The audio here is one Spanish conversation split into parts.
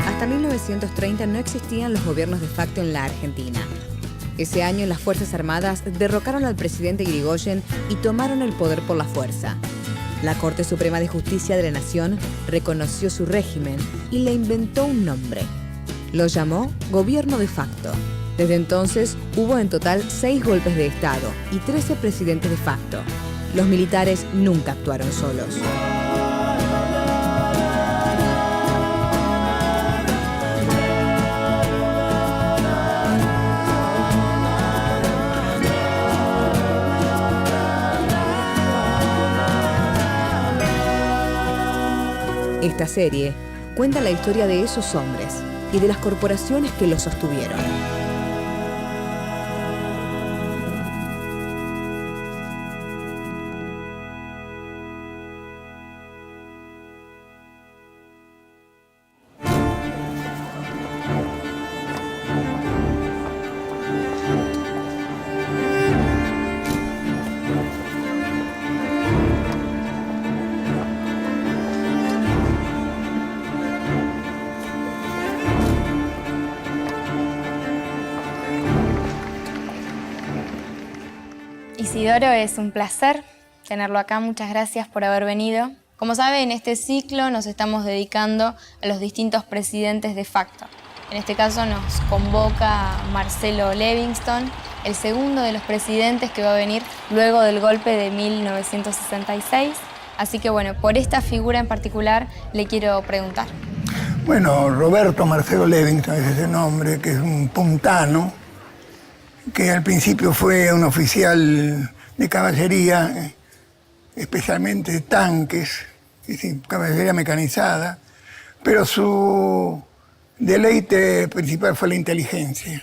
Hasta 1930 no existían los gobiernos de facto en la Argentina. Ese año las Fuerzas Armadas derrocaron al presidente Irigoyen y tomaron el poder por la fuerza. La Corte Suprema de Justicia de la Nación reconoció su régimen y le inventó un nombre. Lo llamó Gobierno de Facto. Desde entonces hubo en total 6 golpes de Estado y 13 presidentes de facto. Los militares nunca actuaron solos. Esta serie cuenta la historia de esos hombres y de las corporaciones que los sostuvieron. Isidoro, es un placer tenerlo acá. Muchas gracias por haber venido. Como sabe, en este ciclo nos estamos dedicando a los distintos presidentes de facto. En este caso nos convoca Marcelo Levingston, el segundo de los presidentes que va a venir luego del golpe de 1966. Así que bueno, por esta figura en particular le quiero preguntar. Bueno, Roberto Marcelo Levingston es ese nombre, que es un puntano, que al principio fue un oficial de caballería, especialmente de tanques, es decir, caballería mecanizada, pero su deleite principal fue la inteligencia.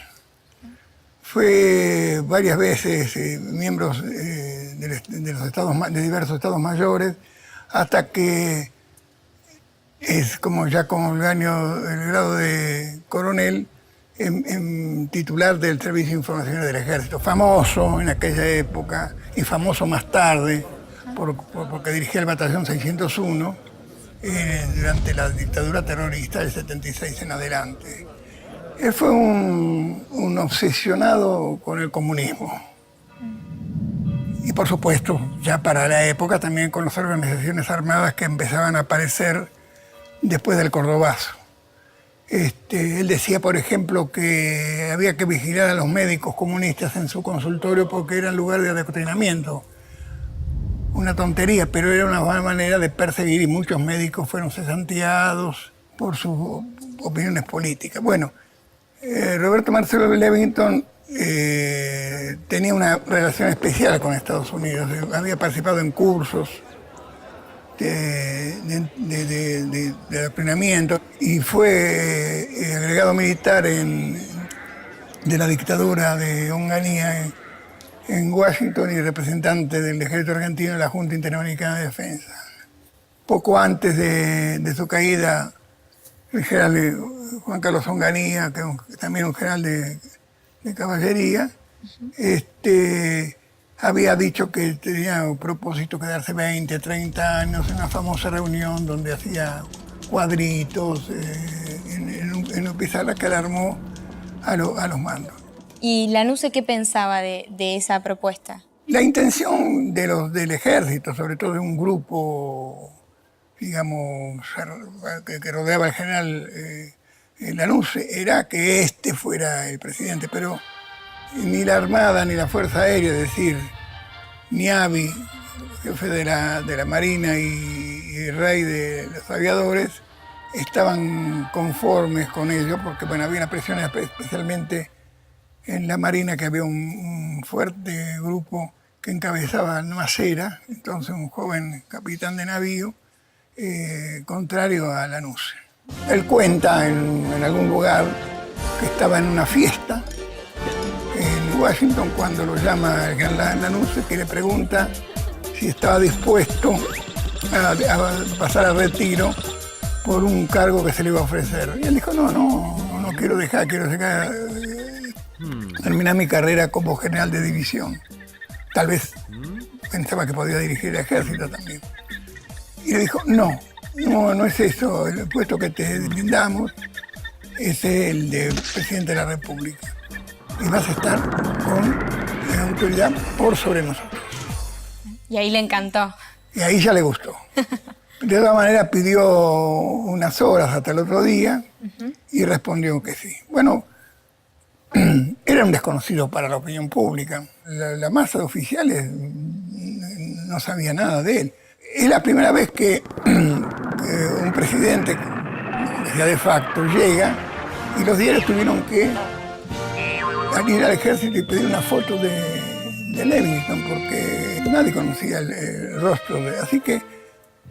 Fue varias veces miembro de diversos estados mayores, hasta que es como ya con el grado de coronel, en titular del Servicio de Información del Ejército, famoso en aquella época y famoso más tarde porque dirigía el batallón 601 durante la dictadura terrorista del 76 en adelante. Él fue un obsesionado con el comunismo y por supuesto ya para la época también con las organizaciones armadas que empezaban a aparecer después del Cordobazo. Él decía, por ejemplo, que había que vigilar a los médicos comunistas en su consultorio porque era un lugar de adoctrinamiento. Una tontería, pero era una buena manera de perseguir y muchos médicos fueron cesanteados por sus opiniones políticas. Bueno, Roberto Marcelo Levingston tenía una relación especial con Estados Unidos. Había participado en cursos de adoctrinamiento y fue agregado militar de la dictadura de Onganía en Washington y representante del ejército argentino en la Junta Interamericana de Defensa. Poco antes de su caída, el general Juan Carlos Onganía, que también un general de caballería, había dicho que tenía un propósito quedarse 20, 30 años en una famosa reunión donde hacía cuadritos en una pizarra que alarmó a los mandos. ¿Y Lanusse qué pensaba de esa propuesta? La intención del ejército, sobre todo de un grupo, digamos, que rodeaba al general Lanusse, era que fuera el presidente, pero ni la Armada ni la Fuerza Aérea, es decir, Niavi, jefe de la Marina y rey de los aviadores, estaban conformes con ello, porque bueno, había una presión especialmente en la Marina, que había un fuerte grupo que encabezaba Macera, entonces un joven capitán de navío, contrario a Lanusse. Él cuenta en algún lugar que estaba en una fiesta en Washington cuando lo llama el general Lanusse, que le pregunta si estaba dispuesto a pasar al retiro por un cargo que se le iba a ofrecer. Y él dijo, no quiero dejar, terminar mi carrera como general de división. Tal vez pensaba que podía dirigir el ejército también. Y le dijo, no es eso, el puesto que te brindamos es el de presidente de la República. Y vas a estar con la autoridad por sobre nosotros. Y ahí le encantó. Y ahí ya le gustó. De todas maneras pidió unas horas hasta el otro día y respondió que sí. Bueno, era un desconocido para la opinión pública. La masa de oficiales no sabía nada de él. Es la primera vez que un presidente, ya de facto, llega y los diarios tuvieron que ir al ejército y pedir una foto de Livingston porque nadie conocía el rostro de él. Así que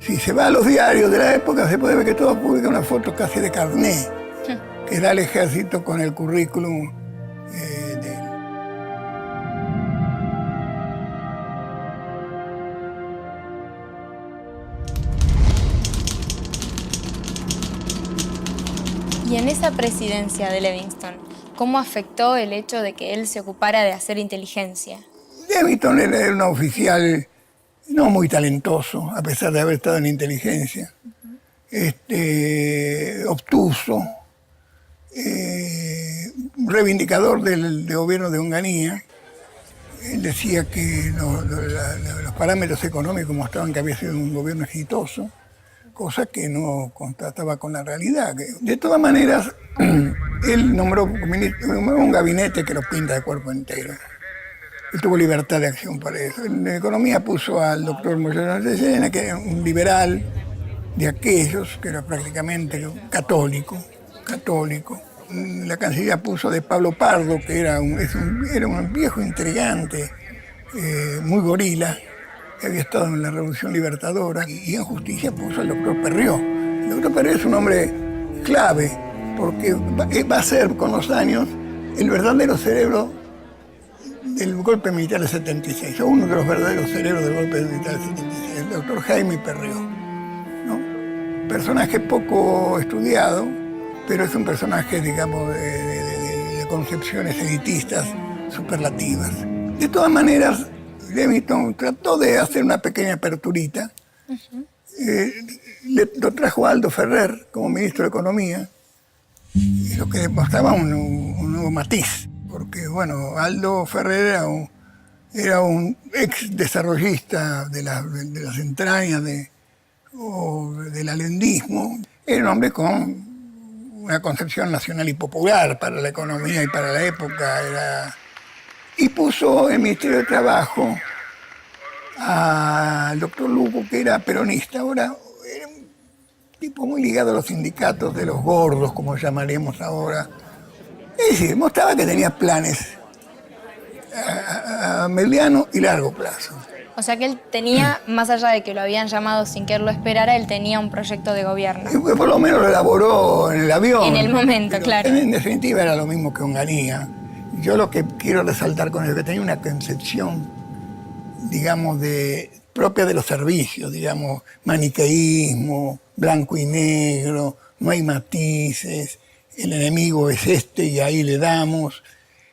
si se va a los diarios de la época se puede ver que todos publican una foto casi de carné que da el ejército con el currículum de él. Y en esa presidencia de Livingston, ¿cómo afectó el hecho de que él se ocupara de hacer inteligencia? Livingston era un oficial no muy talentoso, a pesar de haber estado en inteligencia, obtuso, reivindicador del gobierno de Onganía. Él decía que los parámetros económicos mostraban que había sido un gobierno exitoso, cosa que no contrastaba con la realidad. De todas maneras, él nombró un gabinete que lo pinta de cuerpo entero. Él tuvo libertad de acción para eso. En economía puso al doctor Moyano de Sena, que era un liberal de aquellos, que era prácticamente católico. La Cancillería puso de Pablo Pardo, que era un viejo intrigante, muy gorila, que había estado en la Revolución Libertadora, y en Justicia puso al doctor Perrió. El doctor Perrió es un hombre clave, porque va a ser con los años el verdadero cerebro del golpe militar del 76, o uno de los verdaderos cerebros del golpe militar del 76, el doctor Jaime Perrió, ¿no? Personaje poco estudiado, pero es un personaje, digamos, de concepciones elitistas superlativas. De todas maneras, Livingston trató de hacer una pequeña aperturita. Lo trajo Aldo Ferrer como ministro de Economía, y lo que demostraba un nuevo matiz. Porque, bueno, Aldo Ferrer era un ex desarrollista de las entrañas del alendismo. Era un hombre con una concepción nacional y popular para la economía y para la época. Y puso el Ministerio de Trabajo al doctor Lugo, que era peronista. Ahora era un tipo muy ligado a los sindicatos de los gordos, como llamaríamos ahora. Es decir, mostraba que tenía planes a mediano y largo plazo. O sea que él tenía, más allá de que lo habían llamado sin que él lo esperara, él tenía un proyecto de gobierno. Y por lo menos lo elaboró en el avión. En el momento, claro. En definitiva era lo mismo que Onganía. Yo lo que quiero resaltar con él es que tenía una concepción, digamos, propia de los servicios, digamos, maniqueísmo, blanco y negro, no hay matices, el enemigo es este y ahí le damos.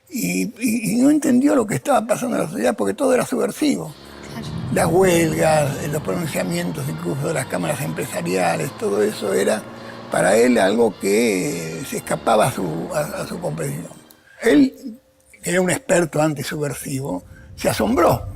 Y no entendió lo que estaba pasando en la sociedad porque todo era subversivo. Claro. Las huelgas, los pronunciamientos incluso de las cámaras empresariales, todo eso era para él algo que se escapaba a su comprensión. Él, que era un experto antisubversivo, se asombró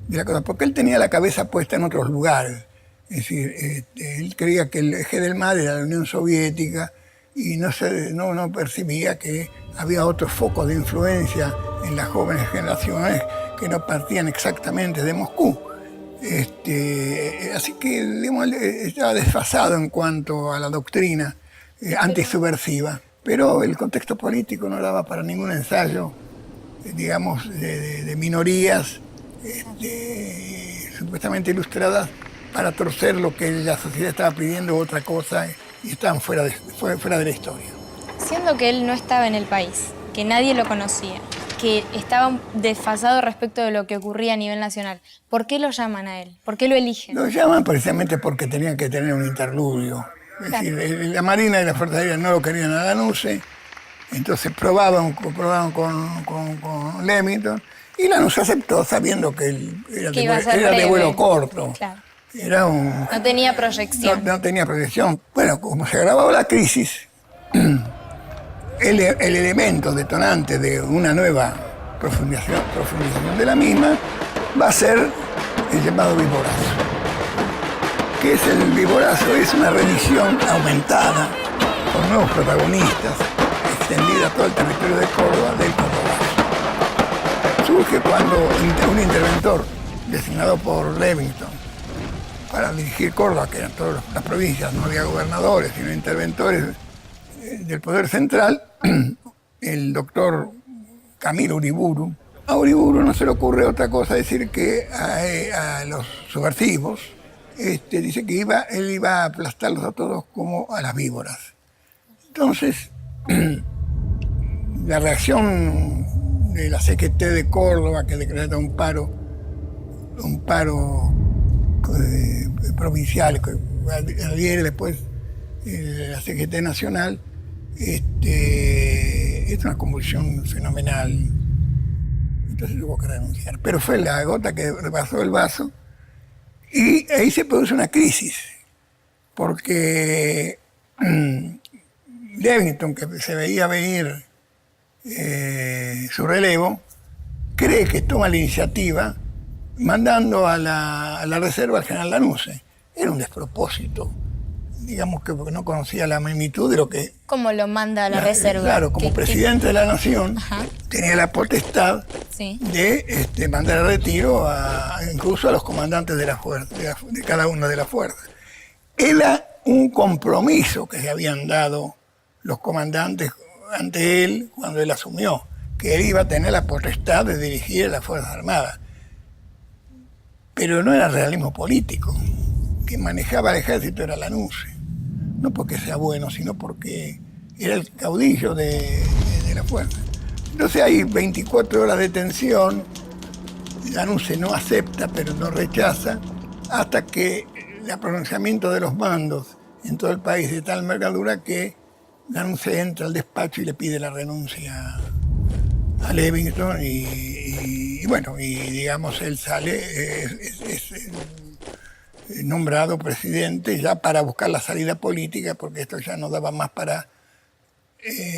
de la cosa, porque él tenía la cabeza puesta en otros lugares. Es decir, él creía que el eje del mal era la Unión Soviética y no percibía que había otros focos de influencia en las jóvenes generaciones que no partían exactamente de Moscú. Así que digamos, estaba desfasado en cuanto a la doctrina antisubversiva, pero el contexto político no daba para ningún ensayo, digamos, de minorías supuestamente ilustradas para torcer lo que la sociedad estaba pidiendo otra cosa y estaban fuera de la historia. Siendo que él no estaba en el país, que nadie lo conocía, que estaba desfasado respecto de lo que ocurría a nivel nacional, ¿por qué lo llaman a él? ¿Por qué lo eligen? Lo llaman precisamente porque tenían que tener un interludio. Es decir, la Marina y la Fuerza Aérea no lo querían a Lanuse, entonces probaban con Leamington, y Lanuse aceptó sabiendo que él era de vuelo corto. Claro. No tenía proyección. No tenía proyección. Bueno, como se agravaba la crisis, el elemento detonante de una nueva profundización de la misma va a ser el llamado viborazo. ¿Qué es el viborazo? Es una religión aumentada por nuevos protagonistas, extendida a todo el territorio de Córdoba, del cordobazo. Surge cuando un interventor designado por Leamington para dirigir Córdoba, que eran todas las provincias, no había gobernadores, sino interventores del Poder Central, el doctor Camilo Uriburu. A Uriburu no se le ocurre otra cosa decir que a los subversivos, dice que él iba a aplastarlos a todos como a las víboras. Entonces, la reacción de la CGT de Córdoba, que decreta un paro provincial, que adhiere después la CGT nacional, es una convulsión fenomenal. Entonces tuvo que renunciar. Pero fue la gota que rebasó el vaso y ahí se produce una crisis, porque Leamington, que se veía venir su relevo, cree que toma la iniciativa mandando a la reserva al general Lanuse. Era un despropósito, digamos, que porque no conocía la magnitud de lo que... ¿Cómo lo manda a la reserva? Claro, como presidente de la nación, Ajá, tenía la potestad sí, de mandar a retiro incluso a los comandantes de de cada una de las fuerzas. Era un compromiso que se habían dado los comandantes ante él cuando él asumió, que él iba a tener la potestad de dirigir a las Fuerzas Armadas. Pero no era realismo político. Quien manejaba el ejército era Lanuse. No porque sea bueno, sino porque era el caudillo de la fuerza. Entonces hay 24 horas de tensión. Lanuse no acepta, pero no rechaza, hasta que el pronunciamiento de los mandos en todo el país de tal envergadura que Lanuse entra al despacho y le pide la renuncia a Leamington y digamos, él sale, es nombrado presidente ya para buscar la salida política, porque esto ya no daba más para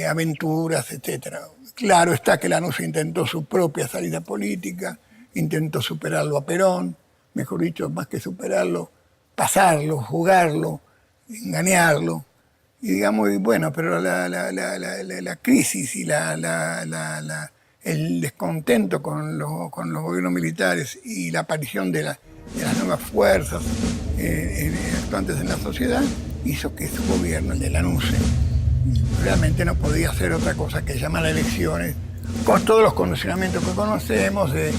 aventuras, etc. Claro está que Lanuse intentó su propia salida política, intentó superarlo a Perón, mejor dicho, más que superarlo, pasarlo, jugarlo, engañarlo. Y digamos, pero la crisis y el descontento con los gobiernos militares y la aparición de las nuevas fuerzas actuantes en la sociedad hizo que su gobierno, el de Lanuse, realmente no podía hacer otra cosa que llamar a elecciones con todos los condicionamientos que conocemos, de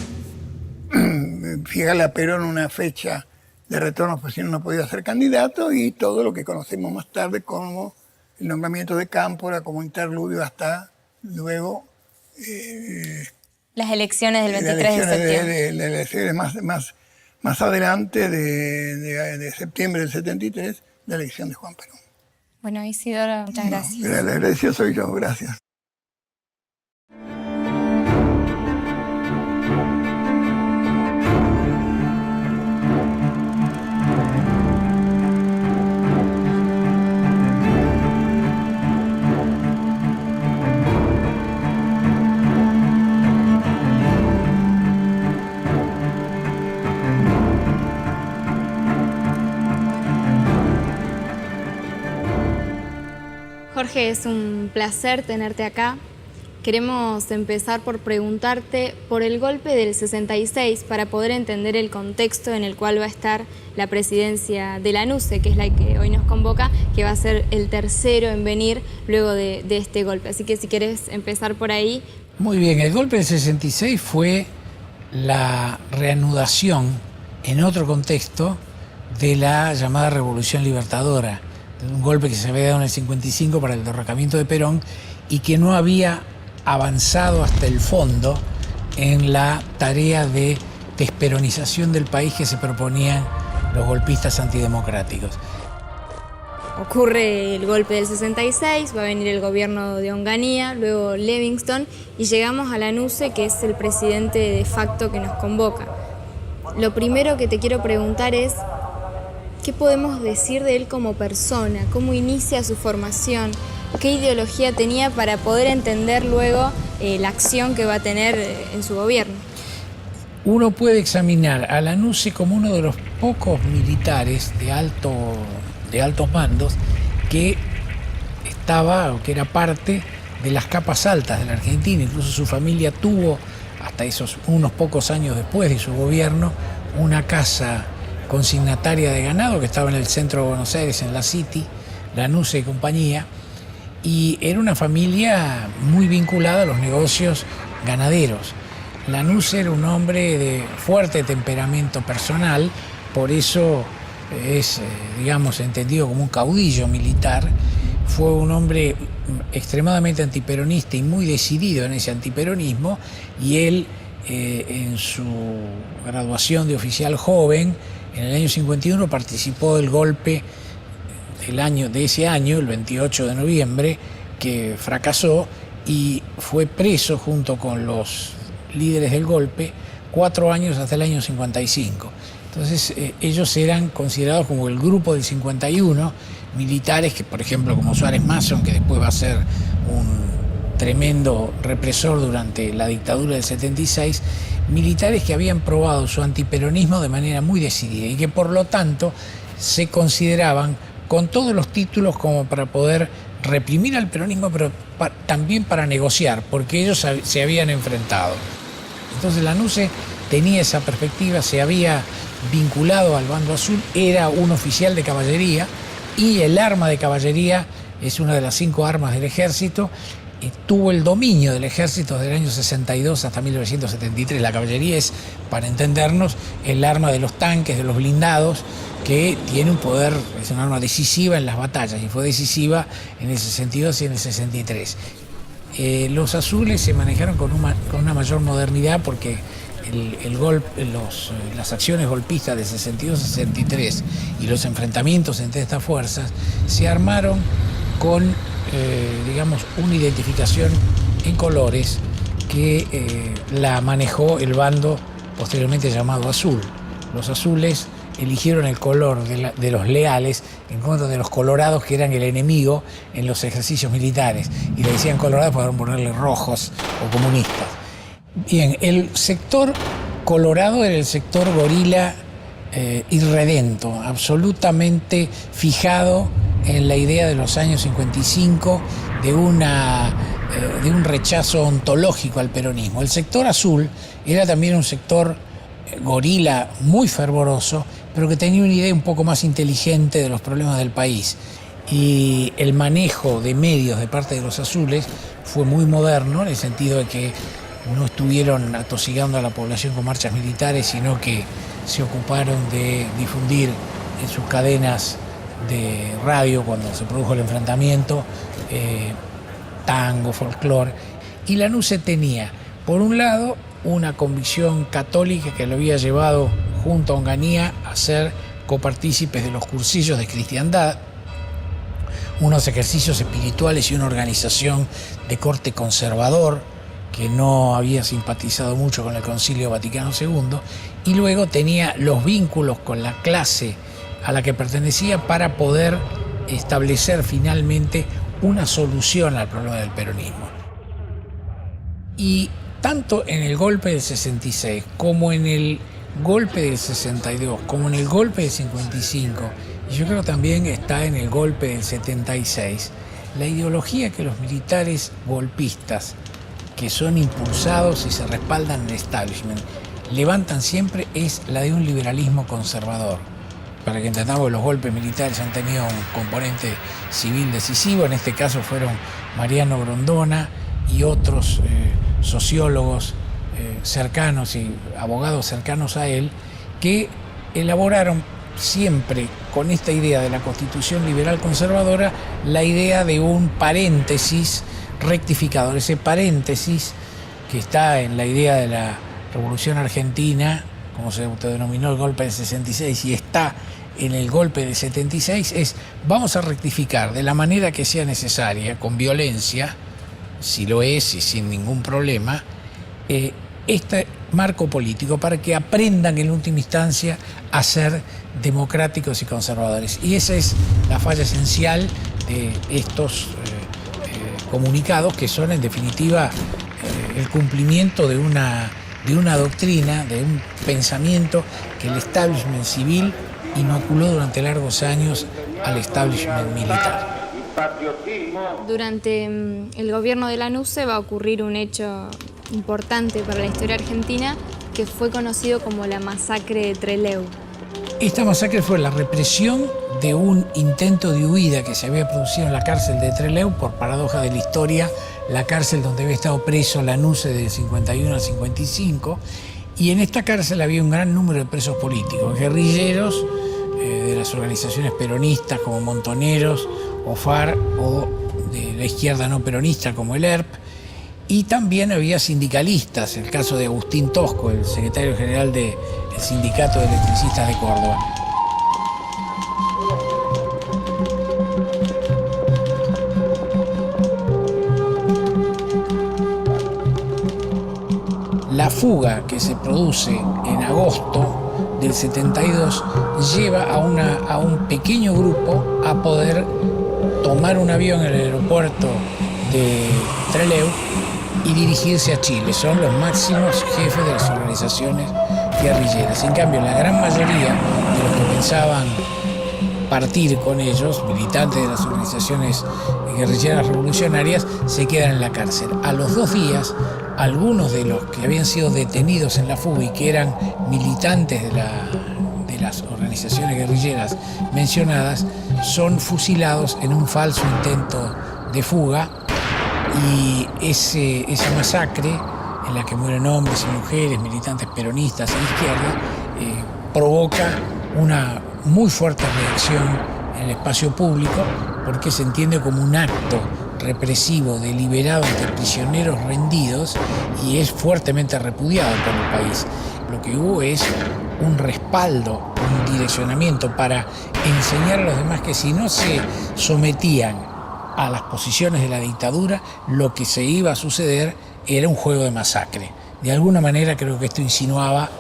fijarle a Perón una fecha de retorno, pues si no podía ser candidato, y todo lo que conocemos más tarde como el nombramiento de Cámpora como interludio hasta luego las elecciones del 23 de septiembre. Las elecciones más adelante de septiembre del 73, la elección de Juan Perón. Bueno, Isidoro, muchas gracias. El agradecido soy yo, gracias. Jorge, es un placer tenerte acá. Queremos empezar por preguntarte por el golpe del 66 para poder entender el contexto en el cual va a estar la presidencia de la NUCE, que es la que hoy nos convoca, que va a ser el tercero en venir luego de este golpe. Así que si querés empezar por ahí. Muy bien, el golpe del 66 fue la reanudación en otro contexto de la llamada Revolución Libertadora, un golpe que se había dado en el 55 para el derrocamiento de Perón y que no había avanzado hasta el fondo en la tarea de desperonización del país que se proponían los golpistas antidemocráticos. Ocurre el golpe del 66, va a venir el gobierno de Onganía, luego Livingston y llegamos a la NUCE, que es el presidente de facto que nos convoca. Lo primero que te quiero preguntar es, ¿qué podemos decir de él como persona? ¿Cómo inicia su formación? ¿Qué ideología tenía para poder entender luego la acción que va a tener en su gobierno? Uno puede examinar a la NUCE como uno de los pocos militares de altos mandos que estaba o que era parte de las capas altas de la Argentina. Incluso su familia tuvo, hasta esos unos pocos años después de su gobierno, una casa consignataria de ganado que estaba en el centro de Buenos Aires, en la City, la NUCE y compañía. Y era una familia muy vinculada a los negocios ganaderos. La NUCE era un hombre de fuerte temperamento personal, por eso es, digamos, entendido como un caudillo militar. Fue un hombre extremadamente antiperonista y muy decidido en ese antiperonismo, y él, en su graduación de oficial joven, en el año 51, participó del golpe de ese año, el 28 de noviembre, que fracasó y fue preso junto con los líderes del golpe 4 años hasta el año 55. Entonces ellos eran considerados como el grupo del 51, militares que, por ejemplo, como Suárez Mason, que después va a ser un tremendo represor durante la dictadura del 76, militares que habían probado su antiperonismo de manera muy decidida y que por lo tanto se consideraban con todos los títulos como para poder reprimir al peronismo, pero también para negociar, porque ellos se habían enfrentado. Entonces la NUCE tenía esa perspectiva, se había vinculado al bando azul, era un oficial de caballería, y el arma de caballería es una de las 5 armas del ejército, y tuvo el dominio del ejército desde el año 62 hasta 1973. La caballería es, para entendernos, el arma de los tanques, de los blindados, que tiene un poder, es un arma decisiva en las batallas, y fue decisiva en el 62 y en el 63. Los azules se manejaron con una mayor modernidad porque las acciones golpistas de 62-63 y los enfrentamientos entre estas fuerzas se armaron con, digamos, una identificación en colores que la manejó el bando posteriormente llamado azul. Los azules eligieron el color de los leales en contra de los colorados, que eran el enemigo en los ejercicios militares, y le decían colorados para ponerle rojos o comunistas. Bien, el sector colorado era el sector gorila irredento, absolutamente fijado en la idea de los años 55 de un rechazo ontológico al peronismo. El sector azul era también un sector gorila muy fervoroso, pero que tenía una idea un poco más inteligente de los problemas del país. Y el manejo de medios de parte de los azules fue muy moderno, en el sentido de que no estuvieron atosigando a la población con marchas militares, sino que se ocuparon de difundir en sus cadenas de radio, cuando se produjo el enfrentamiento, tango, folclore. Y la NUCE tenía, por un lado, una convicción católica que lo había llevado junto a Onganía a ser copartícipes de los cursillos de cristiandad, unos ejercicios espirituales y una organización de corte conservador que no había simpatizado mucho con el Concilio Vaticano II, y luego tenía los vínculos con la clase a la que pertenecía para poder establecer finalmente una solución al problema del peronismo. Y tanto en el golpe del 66, como en el golpe del 62, como en el golpe del 55, y yo creo también está en el golpe del 76, la ideología que los militares golpistas que son impulsados y se respaldan en el establishment, levantan siempre es la de un liberalismo conservador. Para que entendamos, los golpes militares han tenido un componente civil decisivo. En este caso fueron Mariano Grondona y otros sociólogos cercanos y abogados cercanos a él, que elaboraron siempre con esta idea de la Constitución liberal conservadora la idea de un paréntesis rectificador. Ese paréntesis que está en la idea de la Revolución Argentina, como se autodenominó el golpe del 66, y está en el golpe del 76, es: vamos a rectificar de la manera que sea necesaria, con violencia, si lo es y sin ningún problema, este marco político para que aprendan en última instancia a ser democráticos y conservadores. Y esa es la falla esencial de estos comunicados, que son en definitiva el cumplimiento de una doctrina, de un pensamiento que el establishment civil inoculó durante largos años al establishment militar. Durante el gobierno de Lanuse va a ocurrir un hecho importante para la historia argentina que fue conocido como la masacre de Trelew. Esta masacre fue la represión de un intento de huida que se había producido en la cárcel de Trelew, por paradoja de la historia, la cárcel donde había estado preso Lanuse del 51 al 55, y en esta cárcel había un gran número de presos políticos, guerrilleros de las organizaciones peronistas como Montoneros o FAR, o de la izquierda no peronista como el ERP, y también había sindicalistas, el caso de Agustín Tosco, el secretario general del Sindicato de Electricistas de Córdoba. La fuga que se produce en agosto del 72 lleva a un pequeño grupo a poder tomar un avión en el aeropuerto de Trelew y dirigirse a Chile. Son los máximos jefes de las organizaciones guerrilleras. En cambio, la gran mayoría de los que pensaban partir con ellos, militantes de las organizaciones guerrilleras revolucionarias, se quedan en la cárcel. A los 2 días, algunos de los que habían sido detenidos en la fuga y que eran militantes de las organizaciones guerrilleras mencionadas son fusilados en un falso intento de fuga, y esa masacre en la que mueren hombres y mujeres, militantes peronistas e izquierda, provoca una muy fuerte reacción en el espacio público, porque se entiende como un acto represivo deliberado de prisioneros rendidos y es fuertemente repudiado por el país. Lo que hubo es un respaldo, un direccionamiento para enseñar a los demás que si no se sometían a las posiciones de la dictadura, lo que se iba a suceder era un juego de masacre. De alguna manera creo que esto insinuaba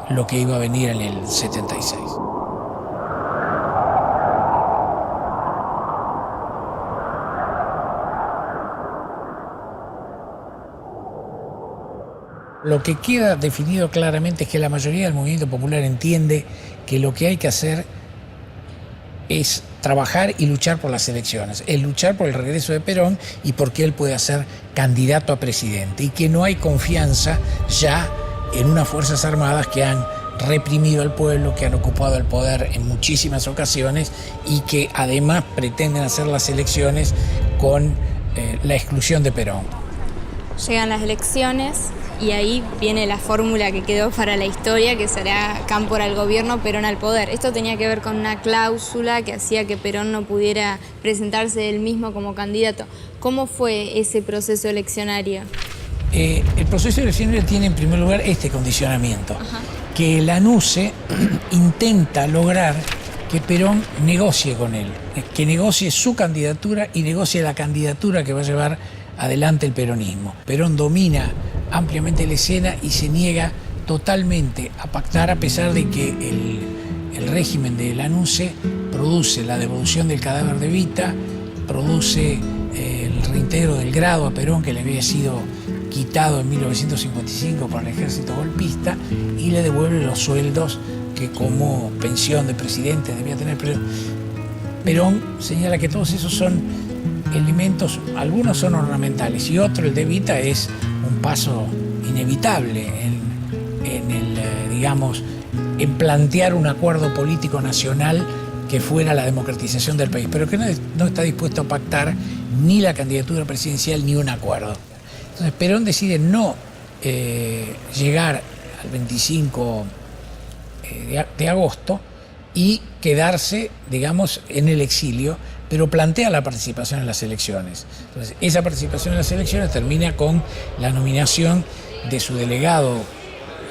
lo que iba a venir en el 76. Lo que queda definido claramente es que la mayoría del movimiento popular entiende que lo que hay que hacer es trabajar y luchar por las elecciones, es luchar por el regreso de Perón y porque él pueda ser candidato a presidente, y que no hay confianza ya en unas Fuerzas Armadas que han reprimido al pueblo, que han ocupado el poder en muchísimas ocasiones y que además pretenden hacer las elecciones con la exclusión de Perón. Llegan las elecciones y ahí viene la fórmula que quedó para la historia, que será Cámpora al gobierno, Perón al poder. Esto tenía que ver con una cláusula que hacía que Perón no pudiera presentarse él mismo como candidato. ¿Cómo fue ese proceso eleccionario? El proceso eleccionario tiene en primer lugar este condicionamiento, que Lanuse intenta lograr que Perón negocie con él, que negocie su candidatura y negocie la candidatura que va a llevar adelante el peronismo. Perón domina ampliamente la escena y se niega totalmente a pactar, a pesar de que el régimen de Lanuse produce la devolución del cadáver de Evita, produce el reintegro del grado a Perón que le había sido quitado en 1955 por el ejército golpista, y le devuelve los sueldos que como pensión de presidente debía tener Perón. Perón señala que todos esos son elementos, algunos son ornamentales y otro, el de Evita, es un paso inevitable en plantear un acuerdo político nacional que fuera la democratización del país, pero que no está dispuesto a pactar ni la candidatura presidencial ni un acuerdo. Entonces Perón decide no llegar al 25 de agosto y quedarse, digamos, en el exilio, pero plantea la participación en las elecciones. Entonces, esa participación en las elecciones termina con la nominación de su delegado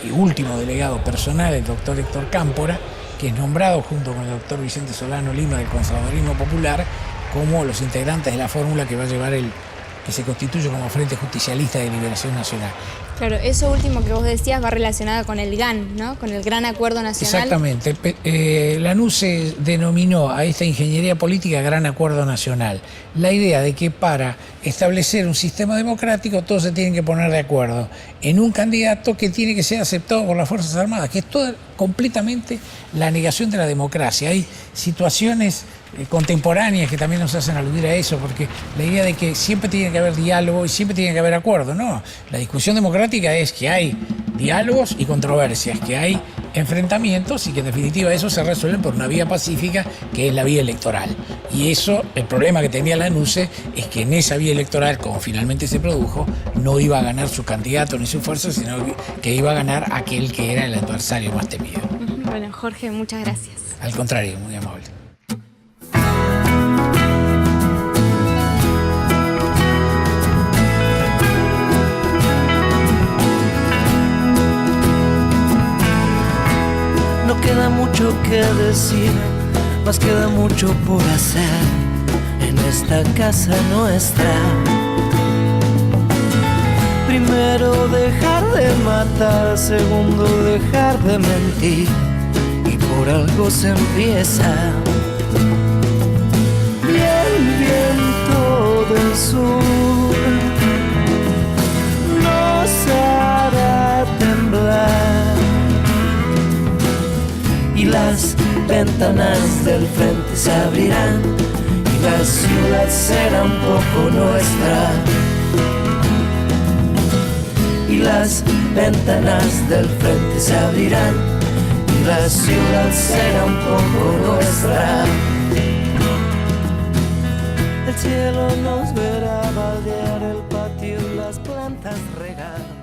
y último delegado personal, el doctor Héctor Cámpora, que es nombrado junto con el doctor Vicente Solano Lima del Conservadurismo Popular como los integrantes de la fórmula que va a llevar que se constituye como Frente Justicialista de Liberación Nacional. Claro, eso último que vos decías va relacionado con el GAN, ¿no? Con el Gran Acuerdo Nacional. Exactamente. Lanusse denominó a esta ingeniería política Gran Acuerdo Nacional. La idea de que para establecer un sistema democrático todos se tienen que poner de acuerdo en un candidato que tiene que ser aceptado por las Fuerzas Armadas, que es toda completamente la negación de la democracia. Hay situaciones contemporáneas que también nos hacen aludir a eso, porque la idea de que siempre tiene que haber diálogo y siempre tiene que haber acuerdo, no. La discusión democrática es que hay diálogos y controversias, que hay enfrentamientos y que en definitiva eso se resuelve por una vía pacífica, que es la vía electoral. Y eso, el problema que tenía Lanusse es que en esa vía electoral, como finalmente se produjo, no iba a ganar su candidato ni su fuerza, sino que iba a ganar aquel que era el adversario más temido. Bueno, Jorge, muchas gracias. Al contrario, muy amable. No queda mucho que decir, más queda mucho por hacer en esta casa nuestra. Primero dejar de matar, segundo dejar de mentir, y por algo se empieza. Y el viento del sur nos hará temblar, y las ventanas del frente se abrirán, y la ciudad será un poco nuestra. Y las ventanas del frente se abrirán, y la ciudad será un poco nuestra. El cielo nos verá baldear, el patio y las plantas regar.